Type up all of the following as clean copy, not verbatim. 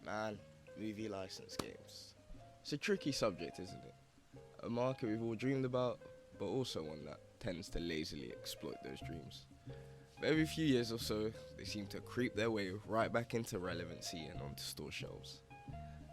Man, movie license games. It's a tricky subject, isn't it? A market we've all dreamed about, but also one that tends to lazily exploit those dreams. But every few years or so, they seem to creep their way right back into relevancy and onto store shelves.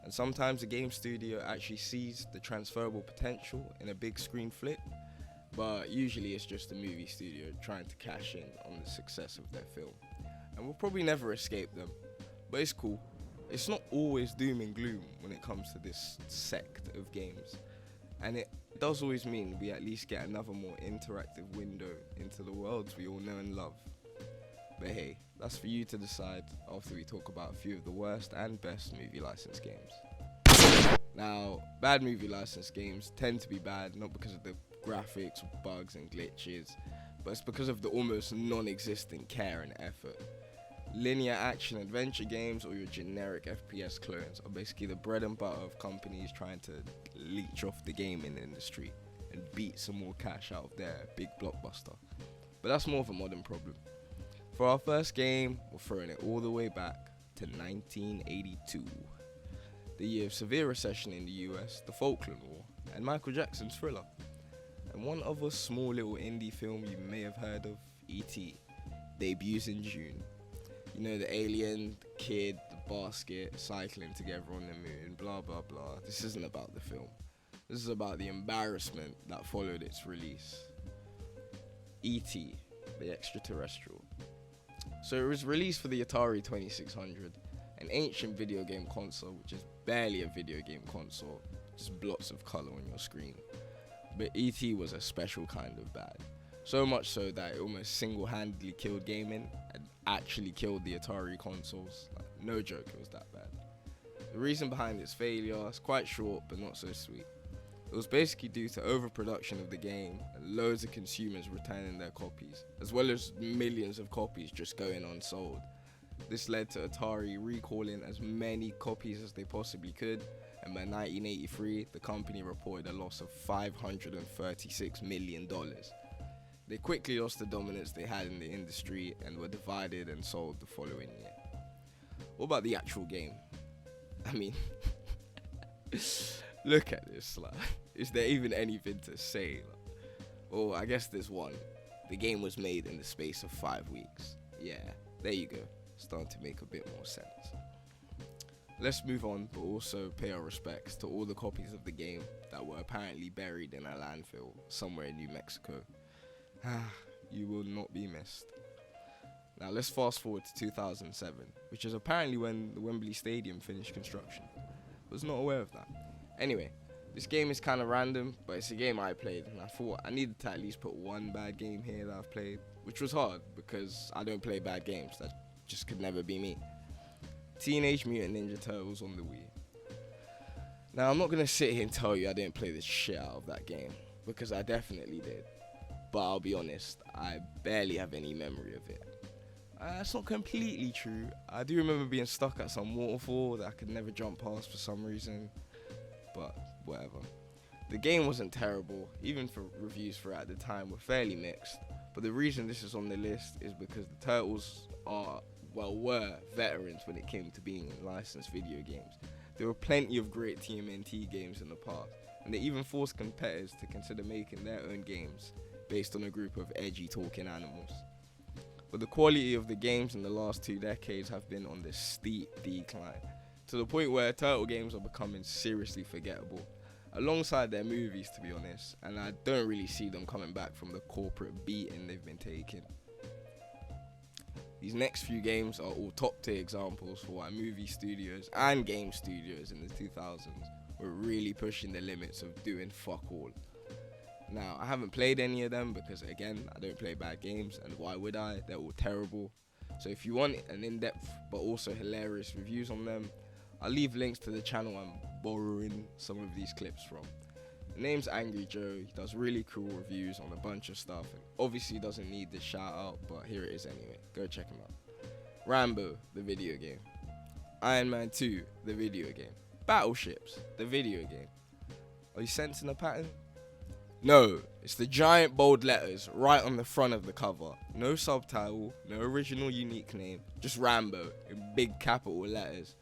And sometimes a game studio actually sees the transferable potential in a big screen flick, but usually it's just a movie studio trying to cash in on the success of their film. And we'll probably never escape them, but it's cool. It's not always doom and gloom when it comes to this sect of games, and it does always mean we at least get another more interactive window into the worlds we all know and love. But hey, that's for you to decide after we talk about a few of the worst and best movie license games. Now, bad movie license games tend to be bad not because of the graphics, bugs and glitches, but it's because of the almost non-existent care and effort. Linear action adventure games or your generic FPS clones are basically the bread and butter of companies trying to leech off the gaming industry and beat some more cash out of their big blockbuster. But that's more of a modern problem. For our first game, we're throwing it all the way back to 1982. The year of severe recession in the US, the Falkland War, and Michael Jackson's Thriller. And one other small little indie film you may have heard of, E.T., debuts in June. You know, the alien, the kid, the basket, cycling together on the moon, blah blah blah. This isn't about the film. This is about the embarrassment that followed its release. E.T., the extraterrestrial. So it was released for the Atari 2600, an ancient video game console, which is barely a video game console, just blots of color on your screen. But E.T. was a special kind of bad. So much so that it almost single-handedly killed gaming and actually killed the Atari consoles. Like, no joke, it was that bad. The reason behind its failure is quite short but not so sweet. It was basically due to overproduction of the game and loads of consumers returning their copies, as well as millions of copies just going unsold. This led to Atari recalling as many copies as they possibly could, and by 1983, the company reported a loss of $536 million. They quickly lost the dominance they had in the industry and were divided and sold the following year. What about the actual game? I mean, look at this, like, is there even anything to say? Well, I guess there's one. The game was made in the space of 5 weeks. Yeah, there you go. Starting to make a bit more sense. Let's move on, but also pay our respects to all the copies of the game that were apparently buried in a landfill somewhere in New Mexico. You will not be missed. Now let's fast forward to 2007, which is apparently when the Wembley Stadium finished construction. Was not aware of that. Anyway, this game is kind of random, but it's a game I played, and I thought I needed to at least put one bad game here that I've played, which was hard because I don't play bad games. That just could never be me. Teenage Mutant Ninja Turtles on the Wii. Now I'm not gonna sit here and tell you I didn't play the shit out of that game, because I definitely did. But I'll be honest, I barely have any memory of it. That's not completely true. I do remember being stuck at some waterfall that I could never jump past for some reason, but whatever. The game wasn't terrible, even for reviews for it at the time were fairly mixed, but the reason this is on the list is because the Turtles were veterans when it came to being in licensed video games. There were plenty of great TMNT games in the past, and they even forced competitors to consider making their own games based on a group of edgy talking animals. But the quality of the games in the last 2 decades have been on this steep decline, to the point where turtle games are becoming seriously forgettable, alongside their movies to be honest, and I don't really see them coming back from the corporate beating they've been taking. These next few games are all top tier examples for why movie studios and game studios in the 2000s were really pushing the limits of doing fuck all. Now, I haven't played any of them because, again, I don't play bad games, and why would I? They're all terrible. So if you want an in-depth but also hilarious reviews on them, I'll leave links to the channel I'm borrowing some of these clips from. The name's Angry Joe. He does really cool reviews on a bunch of stuff, and obviously doesn't need this shout out, but here it is anyway. Go check him out. Rambo, the video game. Iron Man 2, the video game. Battleships, the video game. Are you sensing a pattern? No, it's the giant bold letters right on the front of the cover. No subtitle, no original unique name, just Rambo in big capital letters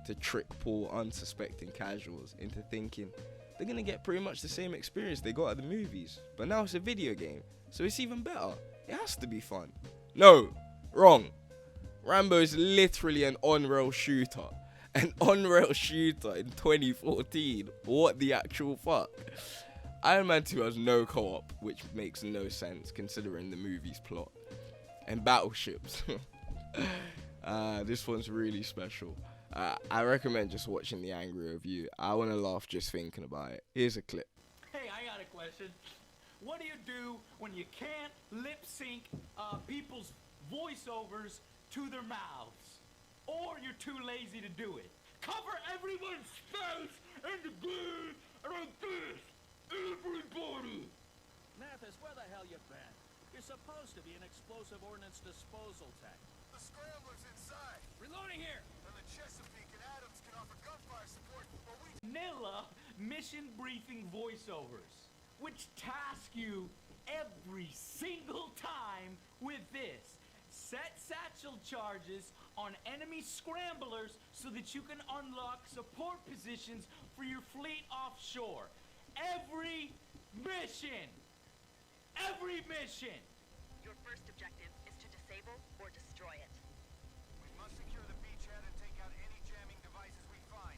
to trick poor unsuspecting casuals into thinking they're gonna get pretty much the same experience they got at the movies. But now it's a video game, so it's even better. It has to be fun. No, wrong. Rambo is literally an on-rail shooter. An on-rail shooter in 2014. What the actual fuck? Iron Man 2 has no co-op, which makes no sense considering the movie's plot. And battleships. This one's really special. I recommend just watching the angry review. I want to laugh just thinking about it. Here's a clip. Hey, I got a question. What do you do when you can't lip sync people's voiceovers to their mouths? Or you're too lazy to do it? Cover everyone's face in the game like this! Everybody! Mathis, where the hell you been? You're supposed to be an explosive ordnance disposal tech. The scrambler's inside. Reloading here! And the Chesapeake and Adams can offer gunfire support, but we... Vanilla mission briefing voiceovers, which task you every single time with this. Set satchel charges on enemy scramblers so that you can unlock support positions for your fleet offshore. Every mission! Every mission! Your first objective is to disable or destroy it. We must secure the beachhead and take out any jamming devices we find.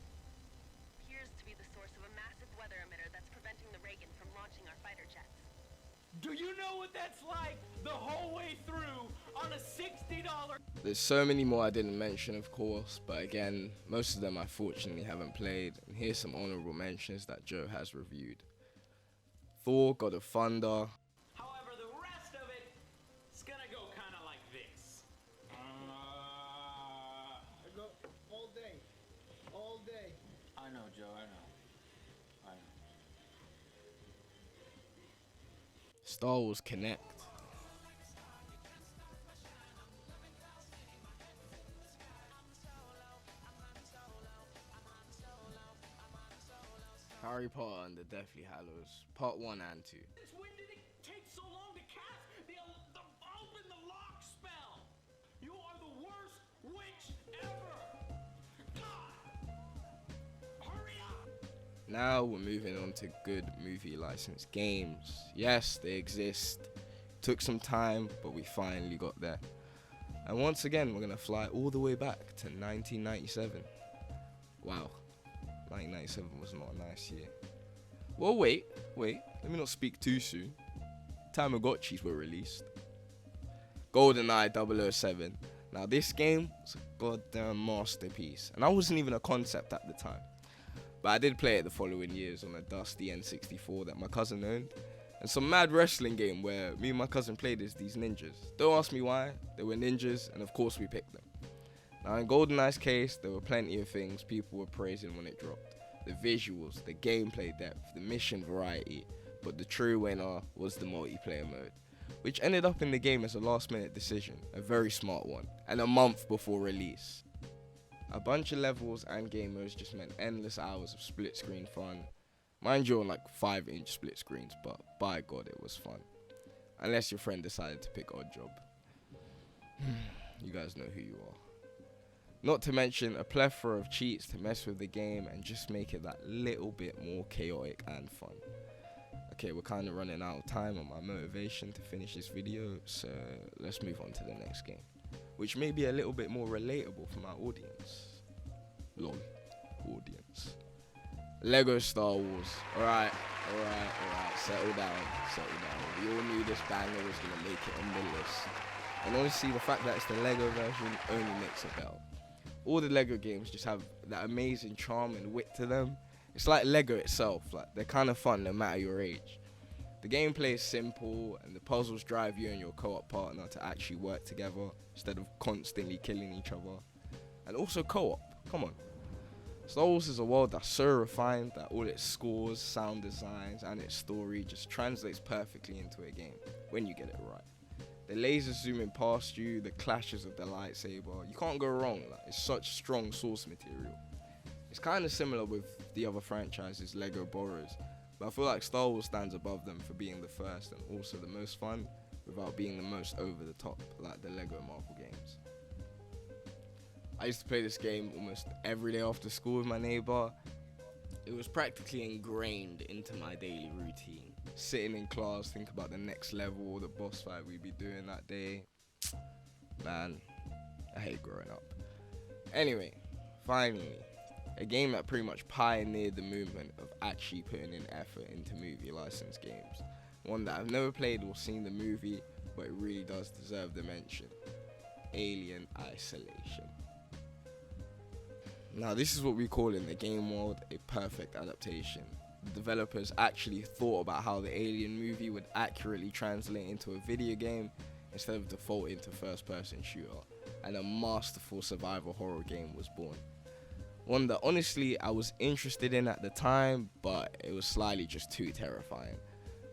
Appears to be the source of a massive weather emitter that's preventing the Reagan from launching our fighter jets. Do you know what that's like the whole way through on a $60? There's so many more I didn't mention, of course, but again, most of them I fortunately haven't played. And here's some honorable mentions that Joe has reviewed. Thor, God of Thunder. However, the rest of it is gonna go kind of like this. I go all day. All day. I know, Joe, I know. Star Wars Connect. Harry Potter and the Deathly Hallows, Part 1 and 2. When did it take so long to cast the open the lock spell? You are the worst witch ever. God, hurry up! Now we're moving on to good movie licensed games. Yes, they exist. Took some time, but we finally got there. And once again, we're gonna fly all the way back to 1997. Wow, 1997 was not a nice year. Well, wait, let me not speak too soon. Tamagotchis were released. GoldenEye 007. Now this game was a goddamn masterpiece, and I wasn't even a concept at the time. But I did play it the following years on a dusty N64 that my cousin owned. And some mad wrestling game where me and my cousin played as these ninjas. Don't ask me why, they were ninjas, and of course we picked them. Now in GoldenEye's case, there were plenty of things people were praising when it dropped. The visuals, the gameplay depth, the mission variety, but the true winner was the multiplayer mode, which ended up in the game as a last minute decision, a very smart one, and a month before release. A bunch of levels and game modes just meant endless hours of split screen fun. Mind you, on like 5-inch split screens, but by God it was fun. Unless your friend decided to pick Odd Job. You guys know who you are. Not to mention a plethora of cheats to mess with the game and just make it that little bit more chaotic and fun. Okay, we're kind of running out of time on my motivation to finish this video, so let's move on to the next game, which may be a little bit more relatable for my audience. LOL, audience. Lego Star Wars. Alright, settle down. We all knew this banger was gonna make it on the list. And honestly, the fact that it's the Lego version only makes it better. All the Lego games just have that amazing charm and wit to them. It's like Lego itself, like they're kind of fun no matter your age. The gameplay is simple and the puzzles drive you and your co-op partner to actually work together instead of constantly killing each other. And also co-op, come on. Star Wars is a world that's so refined that all its scores, sound designs and its story just translates perfectly into a game when you get it right. The lasers zooming past you, the clashes of the lightsaber, you can't go wrong. Like, it's such strong source material. It's kind of similar with the other franchises Lego borrows, but I feel like Star Wars stands above them for being the first and also the most fun without being the most over the top like the Lego Marvel games. I used to play this game almost every day after school with my neighbor. It was practically ingrained into my daily routine. Sitting in class, think about the next level or the boss fight we'd be doing that day. Man, I hate growing up. Anyway, finally, a game that pretty much pioneered the movement of actually putting in effort into movie license games. One that I've never played or seen the movie, but it really does deserve the mention. Alien Isolation. Now, this is what we call in the game world a perfect adaptation. The developers actually thought about how the Alien movie would accurately translate into a video game instead of defaulting to first-person shooter, and a masterful survival horror game was born. One that honestly I was interested in at the time, but it was slightly just too terrifying.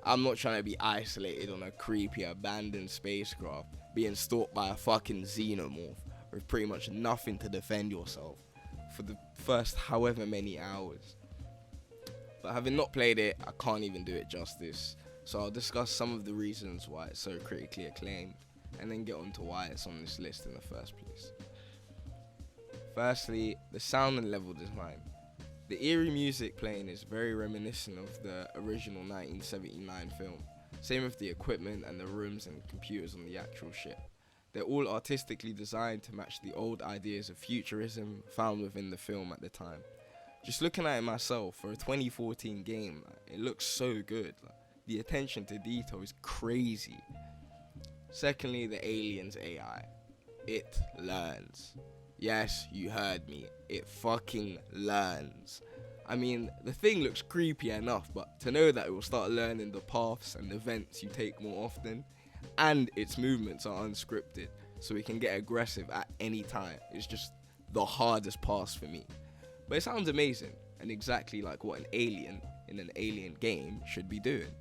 I'm not trying to be isolated on a creepy abandoned spacecraft being stalked by a fucking xenomorph with pretty much nothing to defend yourself for the first however many hours. But having not played it, I can't even do it justice, so I'll discuss some of the reasons why it's so critically acclaimed and then get on to why it's on this list in the first place. Firstly, the sound and level design. The eerie music playing is very reminiscent of the original 1979 film. Same with the equipment and the rooms and computers on the actual ship. They're all artistically designed to match the old ideas of futurism found within the film at the time. Just looking at it myself, for a 2014 game, it looks so good. The attention to detail is crazy. Secondly, the alien's AI. It learns. Yes, you heard me. It fucking learns. I mean, the thing looks creepy enough, but to know that it will start learning the paths and events you take more often, and its movements are unscripted, so it can get aggressive at any time, is just the hardest pass for me. But it sounds amazing, and exactly like what an alien in an alien game should be doing.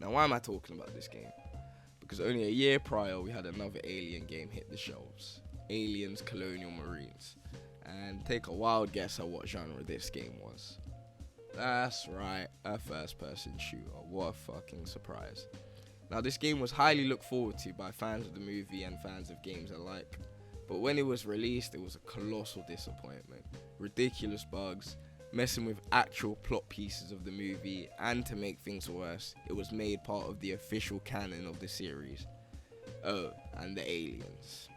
Now, why am I talking about this game? Because only a year prior, we had another alien game hit the shelves. Aliens Colonial Marines. And take a wild guess at what genre this game was. That's right, a first-person shooter. What a fucking surprise. Now, this game was highly looked forward to by fans of the movie and fans of games alike. But when it was released, it was a colossal disappointment. Ridiculous bugs, messing with actual plot pieces of the movie, and to make things worse, it was made part of the official canon of the series. Oh, and the aliens.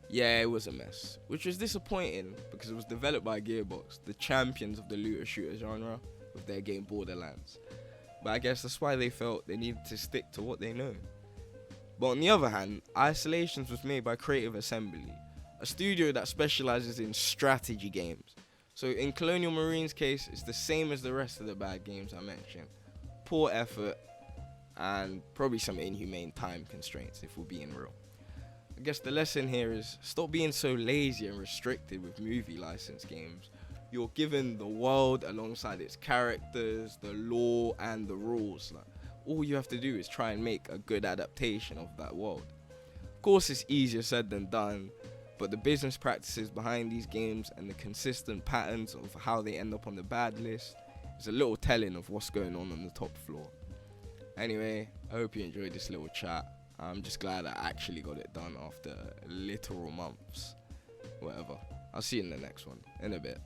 Yeah, it was a mess, which was disappointing because it was developed by Gearbox, the champions of the looter shooter genre, with their game Borderlands. But I guess that's why they felt they needed to stick to what they know. But on the other hand, Isolations was made by Creative Assembly, a studio that specializes in strategy games. So in Colonial Marines' case, it's the same as the rest of the bad games I mentioned. Poor effort, and probably some inhumane time constraints if we're being real. I guess the lesson here is stop being so lazy and restricted with movie license games. You're given the world alongside its characters, the lore, and the rules. All you have to do is try and make a good adaptation of that world. Of course, it's easier said than done, but the business practices behind these games and the consistent patterns of how they end up on the bad list is a little telling of what's going on the top floor. Anyway, I hope you enjoyed this little chat. I'm just glad I actually got it done after literal months. Whatever. I'll see you in the next one in a bit.